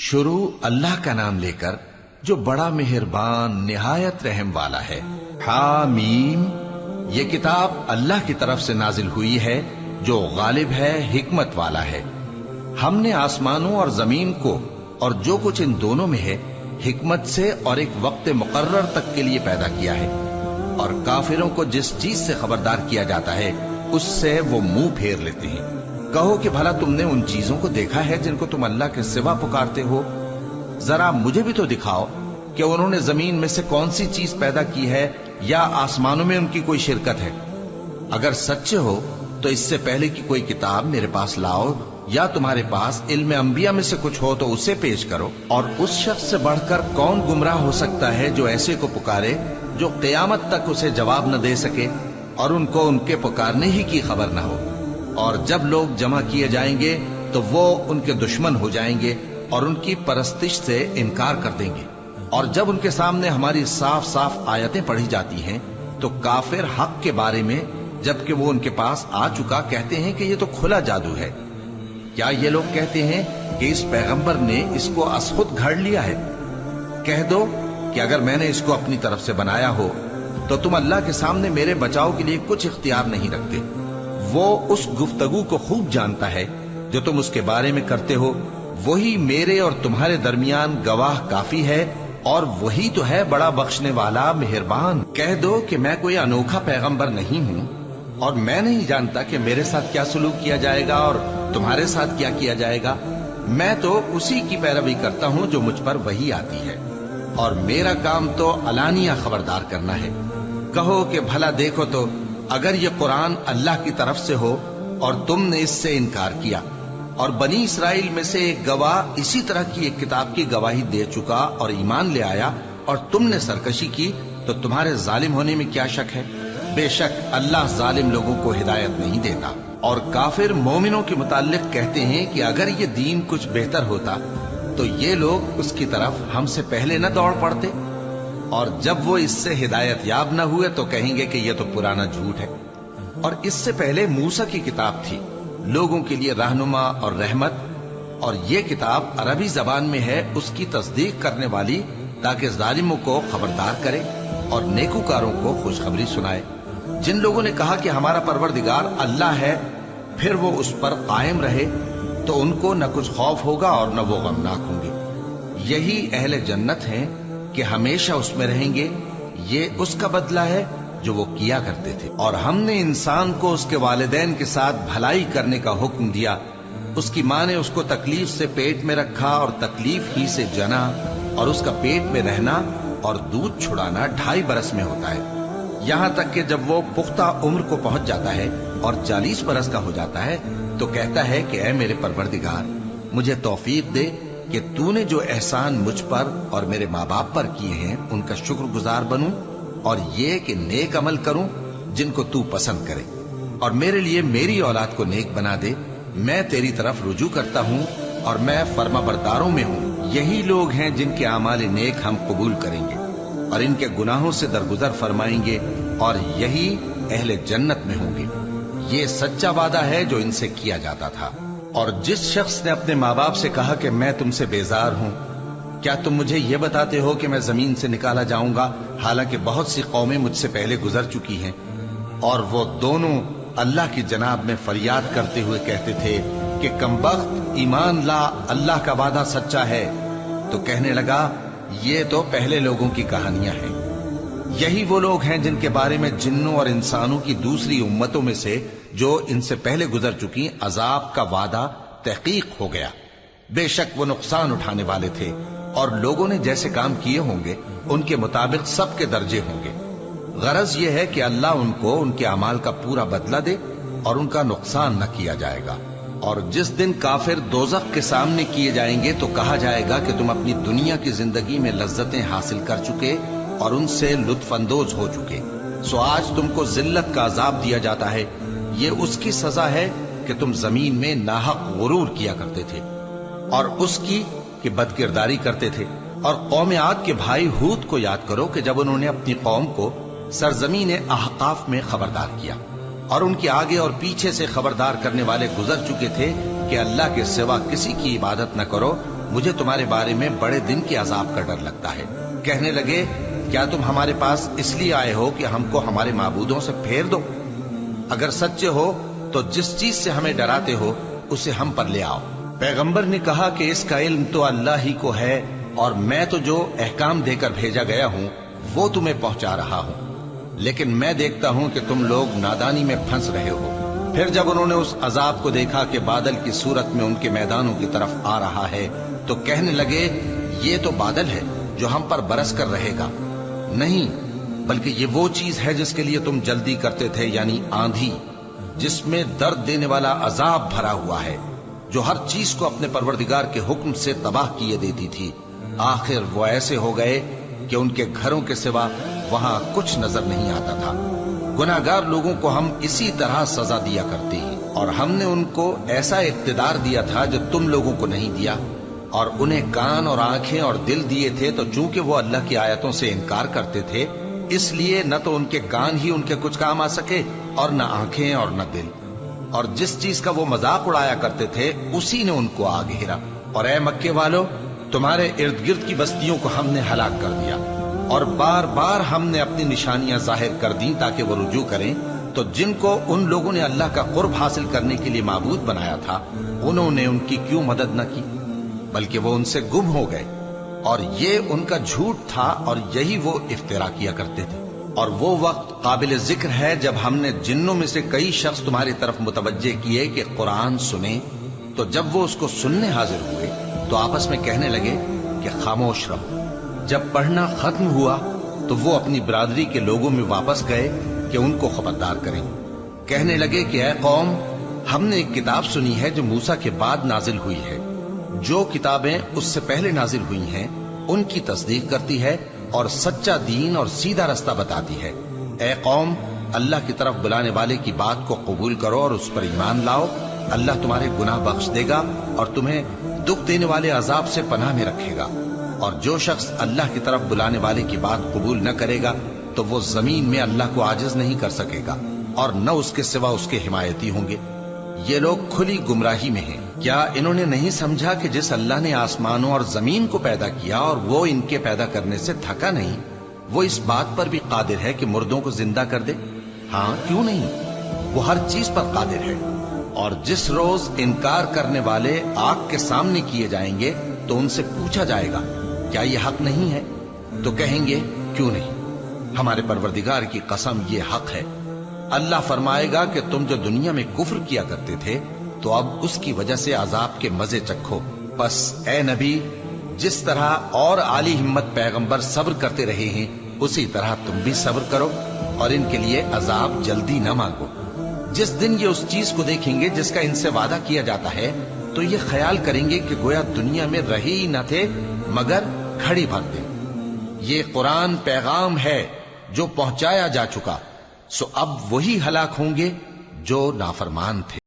शुरू अल्लाह का नाम लेकर जो बड़ा मेहरबान निहायत रहम वाला है। हामीम, ये किताब अल्लाह की तरफ से नाजिल हुई है जो गालिब है, हिकमत वाला है। हमने आसमानों और जमीन को और जो कुछ इन दोनों में है हिकमत से और एक वक्त मुकर्रर तक के लिए पैदा किया है। और काफिरों को जिस चीज से खबरदार किया जाता है उससे वो मुंह फेर लेते हैं। कहो कि भला तुमने उन चीजों को देखा है जिनको तुम अल्लाह के सिवा पुकारते हो? जरा मुझे भी तो दिखाओ कि उन्होंने जमीन में से कौन सी चीज पैदा की है या आसमानों में उनकी कोई शिरकत है। अगर सच्चे हो तो इससे पहले की कोई किताब मेरे पास लाओ, या तुम्हारे पास इल्म अंबिया में से कुछ हो तो उसे पेश करो। और उस शख्स से बढ़कर कौन गुमराह हो सकता है जो ऐसे को पुकारे जो क़यामत तक उसे जवाब न दे सके और उनको उनके पुकारने ही की खबर न हो। और जब लोग जमा किए जाएंगे तो वो उनके दुश्मन हो जाएंगे और उनकी परस्तिश से इनकार कर देंगे। और जब उनके सामने हमारी साफ साफ आयतें पढ़ी जाती हैं तो काफिर हक के बारे में, जबकि वो उनके पास आ चुका, कहते हैं कि ये तो खुला जादू है। क्या ये लोग कहते हैं कि इस पैगंबर ने इसको असखुद घड़ लिया है? कह दो कि अगर मैंने इसको अपनी तरफ से बनाया हो तो तुम अल्लाह के सामने मेरे बचाव के लिए कुछ इख्तियार नहीं रखते। वो उस गुफ्तगू को खूब जानता है जो तुम उसके बारे में करते हो। वही मेरे और तुम्हारे दरमियान गवाह काफी है और वही तो है बड़ा बख्शने वाला मेहरबान। कह दो कि मैं कोई अनोखा पैगंबर नहीं हूं और मैं नहीं जानता कि मेरे साथ क्या सलूक किया जाएगा और तुम्हारे साथ क्या किया जाएगा। मैं तो उसी की पैरवी करता हूं जो मुझ पर वही आती है और मेरा काम तो अलानिया खबरदार करना है। कहो कि भला देखो तो अगर ये कुरान अल्लाह की तरफ से हो और तुमने इससे इनकार किया और बनी इसराइल में से एक गवाह इसी तरह की एक किताब की गवाही दे चुका और ईमान ले आया और तुमने सरकशी की, तो तुम्हारे जालिम होने में क्या शक है? बेशक अल्लाह जालिम लोगों को हिदायत नहीं देता। और काफिर मोमिनों के मुताल्लिक कहते हैं कि अगर ये दीन कुछ बेहतर होता तो ये लोग उसकी तरफ हमसे पहले न दौड़ पड़ते। और जब वो इससे हिदायत याब न हुए तो कहेंगे कि ये तो पुराना झूठ है। और इससे पहले मूसा की किताब थी, लोगों के लिए रहनुमा और रहमत, और ये किताब अरबी जबान में है उसकी तस्दीक करने वाली, ताकि जालिमों को खबरदार करे और नेकूकारों को खुशखबरी सुनाए। जिन लोगों ने कहा कि हमारा परवरदिगार अल्लाह है, फिर वो उस पर कायम रहे, तो उनको न कुछ खौफ होगा और न वो गमनाक होंगे। यही अहले जन्नत हैं कि हमेशा उसमें रहेंगे। ये उसका बदला है जो वो किया करते थे। और हमने इंसान को उसके वालिदैन के साथ भलाई करने का हुक्म दिया। उसकी माँ ने उसको तकलीफ से पेट में रखा और तकलीफ ही से जना, और उसका पेट में रहना और दूध छुड़ाना 2.5 बरस में होता है। यहाँ तक कि जब वो पुख्ता उम्र को पहुंच जाता है और 40 बरस का हो जाता है तो कहता है कि ऐ मेरे परवरदिगार, मुझे तौफीक दे कि तूने जो एहसान मुझ पर और मेरे माँ बाप पर किए हैं उनका शुक्रगुजार बनूं, और ये कि नेक अमल करूं जिनको तू पसंद करे, और मेरे लिए मेरी औलाद को नेक बना दे। मैं तेरी तरफ रुजू करता हूं और मैं फर्माबरदारों में हूं। यही लोग हैं जिनके आमाल नेक हम कबूल करेंगे और इनके गुनाहों से दरगुजर फरमाएंगे, और यही अहले जन्नत में होंगे। ये सच्चा वादा है जो इनसे किया जाता था। और जिस शख्स ने अपने माँ बाप से कहा कि मैं तुमसे बेजार हूं, क्या तुम मुझे ये बताते हो कि मैं जमीन से निकाला जाऊंगा, हालांकि बहुत सी कौमें मुझसे पहले गुजर चुकी हैं। और वो दोनों अल्लाह की जनाब में फरियाद करते हुए कहते थे कि कमबख्त, ईमान ला, अल्लाह का वादा सच्चा है। तो कहने लगा, ये तो पहले लोगों की कहानियां हैं। यही वो लोग हैं जिनके बारे में जिन्नों और इंसानों की दूसरी उम्मतों में से जो इनसे पहले गुजर चुकी अजाब का वादा तहकीक हो गया। बेशक वो नुकसान उठाने वाले थे, और लोगों ने जैसे काम किए होंगे उनके मुताबिक सबके दर्जे होंगे। गरज ये है कि अल्लाह उनको उनके अमाल का पूरा बदला दे और उनका नुकसान न किया जाएगा। और जिस दिन काफिर दोज़ख के सामने किए जाएंगे तो कहा जाएगा कि तुम अपनी दुनिया की जिंदगी में लज्जतें हासिल कर चुके और उनसे लुत्फ अंदोज हो चुके, सो आज तुमको जिल्लत का अजाब दिया जाता है। ये उसकी सजा है कि तुम जमीन में नाहक गुरूर किया करते थे और उसकी कि बदकिरदारी करते थे। और कौम आद के भाई हूद को याद करो कि जब उन्होंने अपनी कौम को सरजमीन अहकाफ में खबरदार किया और उनके आगे और पीछे से खबरदार करने वाले गुजर चुके थे कि अल्लाह के सिवा किसी की इबादत न करो, مجھے تمہارے بارے میں بڑے دن کے عذاب کا ڈر لگتا ہے۔ کہنے لگے کیا تم ہمارے پاس اس لیے آئے ہو کہ ہم کو ہمارے معبودوں سے پھیر دو؟ اگر سچے ہو تو جس چیز سے ہمیں ڈراتے ہو اسے ہم پر لے آؤ۔ پیغمبر نے کہا کہ اس کا علم تو اللہ ہی کو ہے، اور میں تو جو احکام دے کر بھیجا گیا ہوں وہ تمہیں پہنچا رہا ہوں، لیکن میں دیکھتا ہوں کہ تم لوگ نادانی میں پھنس رہے ہو۔ پھر جب انہوں نے اس عذاب کو دیکھا کہ بادل کی صورت میں ان کے میدانوں کی طرف آ رہا ہے تو کہنے لگے یہ تو بادل ہے جو ہم پر برس کر رہے گا۔ نہیں، بلکہ یہ وہ چیز ہے جس کے لیے تم جلدی کرتے تھے، یعنی آندھی، جس میں درد دینے والا عذاب بھرا ہوا ہے، جو ہر چیز کو اپنے پروردگار کے حکم سے تباہ کیے دیتی تھی۔ آخر وہ ایسے ہو گئے کہ ان کے گھروں کے سوا وہاں کچھ نظر نہیں آتا تھا۔ گناہگار لوگوں کو ہم اسی طرح سزا دیا کرتے ہیں، اور ہم نے ان کو ایسا اقتدار دیا تھا جو تم لوگوں کو نہیں دیا، اور انہیں کان اور آنکھیں اور دل دیے تھے، تو چونکہ وہ اللہ کی آیتوں سے انکار کرتے تھے اس لیے نہ تو ان کے کان ہی ان کے کچھ کام آ سکے اور نہ آنکھیں اور نہ دل، اور جس چیز کا وہ مذاق اڑایا کرتے تھے اسی نے ان کو آ گھیرا۔ اور اے مکے والو، تمہارے ارد گرد کی بستیوں کو ہم نے ہلاک کر دیا، اور بار بار ہم نے اپنی نشانیاں ظاہر کر دیں تاکہ وہ رجوع کریں، تو جن کو ان لوگوں نے اللہ کا قرب حاصل کرنے کے لیے معبود بنایا تھا انہوں نے ان کی کیوں مدد نہ کی، بلکہ وہ ان سے گم ہو گئے، اور یہ ان کا جھوٹ تھا اور یہی وہ افترا کیا کرتے تھے۔ اور وہ وقت قابل ذکر ہے جب ہم نے جنوں میں سے کئی شخص تمہاری طرف متوجہ کیے کہ قرآن سنیں، تو جب وہ اس کو سننے حاضر ہوئے تو آپس میں کہنے لگے کہ خاموش رہو۔ جب پڑھنا ختم ہوا تو وہ اپنی برادری کے لوگوں میں واپس گئے کہ ان کو خبردار کریں۔ کہنے لگے کہ اے قوم، ہم نے ایک کتاب سنی ہے جو موسیٰ کے بعد نازل ہوئی ہے، جو کتابیں اس سے پہلے نازل ہوئی ہیں ان کی تصدیق کرتی ہے اور سچا دین اور سیدھا رستہ بتاتی ہے۔ اے قوم، اللہ کی طرف بلانے والے کی بات کو قبول کرو اور اس پر ایمان لاؤ، اللہ تمہارے گناہ بخش دے گا اور تمہیں دکھ دینے والے عذاب سے پناہ میں رکھے گا۔ اور جو شخص اللہ کی طرف بلانے والے کی بات قبول نہ کرے گا تو وہ زمین میں اللہ کو عاجز نہیں کر سکے گا، اور نہ اس کے سوا اس کے حمایتی ہوں گے۔ یہ لوگ کھلی گمراہی میں ہیں۔ کیا انہوں نے نہیں سمجھا کہ جس اللہ نے آسمانوں اور زمین کو پیدا کیا اور وہ ان کے پیدا کرنے سے تھکا نہیں، وہ اس بات پر بھی قادر ہے کہ مردوں کو زندہ کر دے؟ ہاں، کیوں نہیں، وہ ہر چیز پر قادر ہے۔ اور جس روز انکار کرنے والے آگ کے سامنے کیے جائیں گے تو ان سے پوچھا جائے گا کیا یہ حق نہیں ہے؟ تو کہیں گے کیوں نہیں، ہمارے پروردگار کی قسم یہ حق ہے۔ اللہ فرمائے گا کہ تم جو دنیا میں کفر کیا کرتے تھے تو اب اس کی وجہ سے عذاب کے مزے چکھو۔ پس اے نبی، جس طرح اور عالی ہمت پیغمبر صبر کرتے رہے ہیں اسی طرح تم بھی صبر کرو، اور ان کے لیے عذاب جلدی نہ مانگو۔ جس دن یہ اس چیز کو دیکھیں گے جس کا ان سے وعدہ کیا جاتا ہے تو یہ خیال کریں گے کہ گویا دنیا میں رہے ہی نہ تھے مگر گھڑی بھر دیں۔ یہ قرآن پیغام ہے جو پہنچایا جا چکا، سو اب وہی ہلاک ہوں گے جو نافرمان تھے۔